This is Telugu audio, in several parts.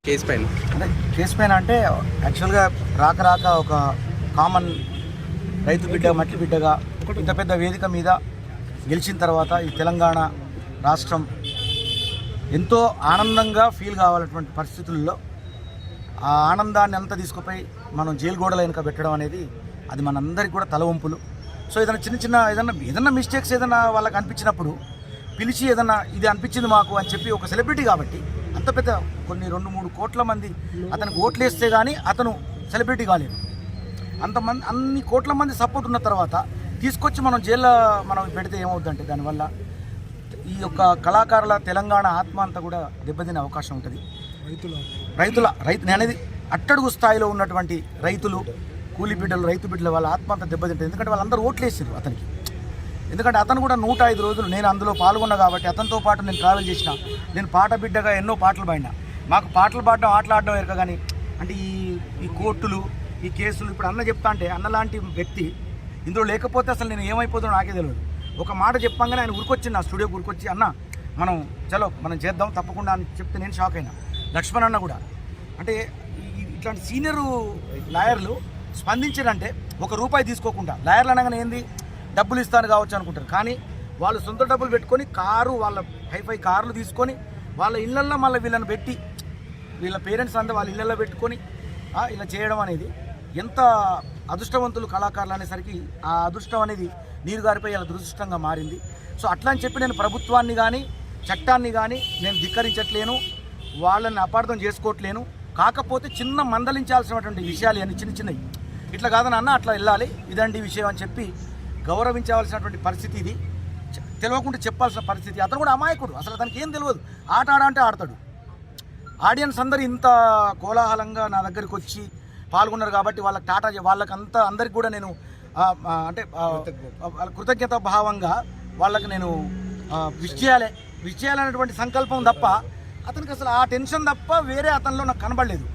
కేసు పైన అంటే కేసు పైన అంటే యాక్చువల్గా రాక ఒక కామన్ రైతు బిడ్డ మట్టి బిడ్డగా ఇంత పెద్ద వేదిక మీద గెలిచిన తర్వాత ఈ తెలంగాణ రాష్ట్రం ఎంతో ఆనందంగా ఫీల్ కావాలన్నటువంటి పరిస్థితుల్లో ఆ ఆనందాన్ని అంతా తీసుకుపోయి మనం జైలు గోడల వెనుక పెట్టడం అనేది అది మనందరికీ కూడా తలవంపులు. సో ఏదైనా ఏదైనా మిస్టేక్స్ ఏదైనా వాళ్ళకి అనిపించినప్పుడు పిలిచి ఏదన్నా ఇది అనిపించింది మాకు అని చెప్పి ఒక సెలబ్రిటీ కాబట్టి అంత పెద్ద కొన్ని 2-3 కోట్ల మంది అతనికి ఓట్లు వేస్తే కానీ అతను సెలబ్రిటీ కాలేదు. అంతమంది అన్ని కోట్ల మంది సపోర్ట్ ఉన్న తర్వాత తీసుకొచ్చి మనం జైల్లో మనం పెడితే ఏమవుతుందంటే దానివల్ల ఈ యొక్క కళాకారుల తెలంగాణ ఆత్మ అంతా కూడా దెబ్బతినే అవకాశం ఉంటుంది. నేను అనేది అట్టడుగు స్థాయిలో ఉన్నటువంటి రైతులు, కూలి బిడ్డలు, రైతు బిడ్డల వాళ్ళ ఆత్మ అంతా దెబ్బతింటుంది. ఎందుకంటే వాళ్ళందరూ ఓట్లు వేసారు అతనికి. ఎందుకంటే అతను కూడా 105 రోజులు నేను అందులో పాల్గొన్నా కాబట్టి అతనితో పాటు నేను ట్రావెల్ చేసిన. నేను పాట బిడ్డగా ఎన్నో పాటలు పాడినా. మాకు పాటలు పాడడం ఆటలాడడం ఎరక కానీ అంటే ఈ కోర్టులు, ఈ కేసులు ఇప్పుడు అన్న చెప్తా అంటే అన్న లాంటి వ్యక్తి ఇందులో లేకపోతే అసలు నేను ఏమైపోతుందో నాకే తెలియదు. ఒక మాట చెప్పంగానే ఆయన ఉరికొచ్చింది, నా స్టూడియోకి ఉరికొచ్చి అన్న మనం చేద్దాం తప్పకుండా అని చెప్తే నేను షాక్ అయినా. లక్ష్మణ్ అన్న కూడా అంటే ఇట్లాంటి సీనియర్ లాయర్లు స్పందించారంటే ₹1 తీసుకోకుండా. లాయర్లు అనగానే ఏంది డబ్బులు ఇస్తాను కావచ్చు అనుకుంటారు, కానీ వాళ్ళు సొంత డబ్బులు పెట్టుకొని వాళ్ళ హైఫై కార్లు తీసుకొని వాళ్ళ ఇళ్ళల్లో మళ్ళీ వీళ్ళని పెట్టి వీళ్ళ పేరెంట్స్ అంతా వాళ్ళ ఇళ్ళల్లో పెట్టుకొని ఇలా చేయడం అనేది ఎంత అదృష్టవంతులు కళాకారులు అనేసరికి ఆ అదృష్టం అనేది నీరు గారిపై ఇలా దురదృష్టంగా మారింది. సో అట్లా అని చెప్పి నేను ప్రభుత్వాన్ని కానీ చట్టాన్ని కానీ నేను ధిక్కరించట్లేను, వాళ్ళని అపార్థం చేసుకోవట్లేను. కాకపోతే చిన్న మందలించాల్సినటువంటి విషయాలు అన్ని చిన్నవి ఇట్లా కాదని అన్న అట్లా వెళ్ళాలి ఇదండి విషయం అని చెప్పి గౌరవించవలసినటువంటి పరిస్థితి. ఇది తెలియకుండా చెప్పాల్సిన పరిస్థితి. అతను కూడా అమాయకుడు, అసలు అతనికి ఏం తెలియదు. ఆట ఆడంటే ఆడతాడు. ఆడియన్స్ అందరూ ఇంత కోలాహలంగా నా దగ్గరికి వచ్చి పాల్గొన్నారు కాబట్టి వాళ్ళకంతా అందరికి కూడా నేను అంటే కృతజ్ఞత భావంగా వాళ్ళకి నేను విష్ చేయాలనేటువంటి సంకల్పం తప్ప అతనికి అసలు ఆ టెన్షన్ తప్ప వేరే అతనిలో నాకు కనబడలేదు.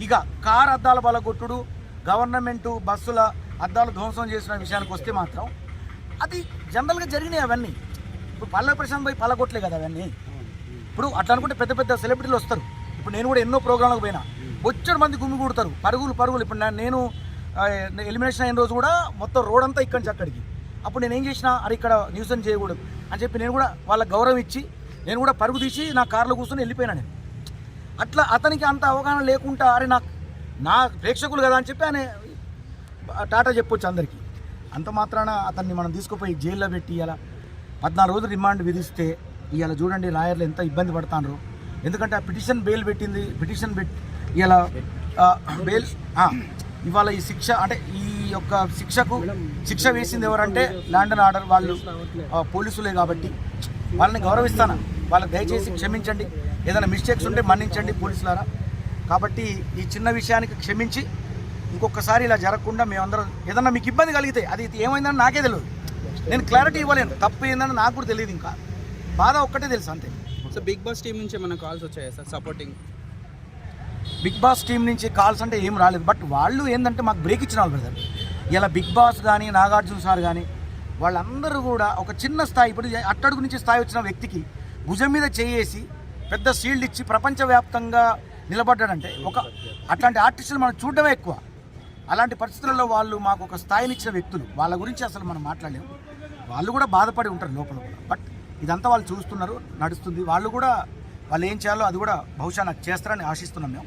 ఇక కారు అద్దాల బలగొట్టుడు, గవర్నమెంటు బస్సుల అద్దాలు ధ్వంసం చేసిన విషయానికి వస్తే మాత్రం అది జనరల్గా జరిగినాయి అవన్నీ. ఇప్పుడు పల్లె ప్రశాంత్ పోయి పల్లగొట్టలే కదా అవన్నీ. ఇప్పుడు అట్లా అనుకుంటే పెద్ద పెద్ద సెలబ్రిటీలు వస్తారు. ఇప్పుడు నేను కూడా ఎన్నో ప్రోగ్రాంలకు పోయినా వచ్చాడు మంది గుమిగూడతారు, పరుగులు. ఇప్పుడు నేను ఎలిమినేషన్ అయిన రోజు కూడా మొత్తం రోడ్ అంతా ఇక్కడి నుంచి అక్కడికి. అప్పుడు నేను ఏం చేసిన, అరే ఇక్కడ న్యూసెన్స్ చేయకూడదు అని చెప్పి నేను కూడా వాళ్ళకి గౌరవం ఇచ్చి నేను కూడా పరుగు తీసి నా కార్లో కూర్చొని వెళ్ళిపోయినా నేను. అట్లా అతనికి అంత అవగాహన లేకుండా అరే నా ప్రేక్షకులు కదా అని చెప్పి ఆయన టాటా చెప్పొచ్చు అందరికీ. అంత మాత్రాన అతన్ని మనం తీసుకుపోయి జైల్లో పెట్టి ఇలా 14 రోజులు రిమాండ్ విధిస్తే ఇవాళ చూడండి లాయర్లు ఎంత ఇబ్బంది పడతారు. ఎందుకంటే ఆ పిటిషన్ ఇలా బెయిల్ ఇవాళ ఈ శిక్ష అంటే ఈ యొక్క శిక్ష వేసింది ఎవరంటే ల్యాండ్ అండ్ ఆర్డర్ వాళ్ళు పోలీసులే కాబట్టి వాళ్ళని గౌరవిస్తాను. వాళ్ళకి దయచేసి క్షమించండి, ఏదైనా మిస్టేక్స్ ఉంటే మన్నించండి పోలీసులారా. కాబట్టి ఈ చిన్న విషయానికి క్షమించి ఇంకొకసారి ఇలా జరగకుండా మేమందరం ఏదన్నా మీకు ఇబ్బంది కలిగితే అది ఏమైందని నాకే తెలియదు, నేను క్లారిటీ ఇవ్వలేను. తప్పు ఏందని నాకు కూడా తెలియదు, ఇంకా బాధ ఒక్కటే తెలుసు అంతే. సో బిగ్ బాస్ టీం నుంచి ఏమైనా కాల్స్ వచ్చాయా sir supporting? Bigg Boss team నుంచి కాల్స్ అంటే ఏం రాలేదు. బట్ వాళ్ళు ఏంటంటే మాకు బ్రేక్ ఇచ్చిన వాళ్ళు బ్రదర్. ఇలా బిగ్ బాస్ కానీ నాగార్జున సార్ కానీ వాళ్ళందరూ కూడా ఒక చిన్న స్థాయి, ఇప్పుడు అట్టడుగు నుంచి స్థాయి వచ్చిన వ్యక్తికి భుజం మీద చేసి పెద్ద షీల్డ్ ఇచ్చి ప్రపంచవ్యాప్తంగా నిలబడ్డాడంటే అట్లాంటి ఆర్టిస్టులు మనం చూడడమే ఎక్కువ. అలాంటి పరిస్థితులలో వాళ్ళు మాకు ఒక స్థాయినిచ్చిన వ్యక్తులు, వాళ్ళ గురించి అసలు మనం మాట్లాడలేము. వాళ్ళు కూడా బాధపడి ఉంటారు లోపల కూడా. బట్ ఇదంతా వాళ్ళు చూస్తున్నారు, నడుస్తుంది. వాళ్ళు ఏం చేయాలో అది కూడా బహుశా నాకు చేస్తారని ఆశిస్తున్నాం మేము.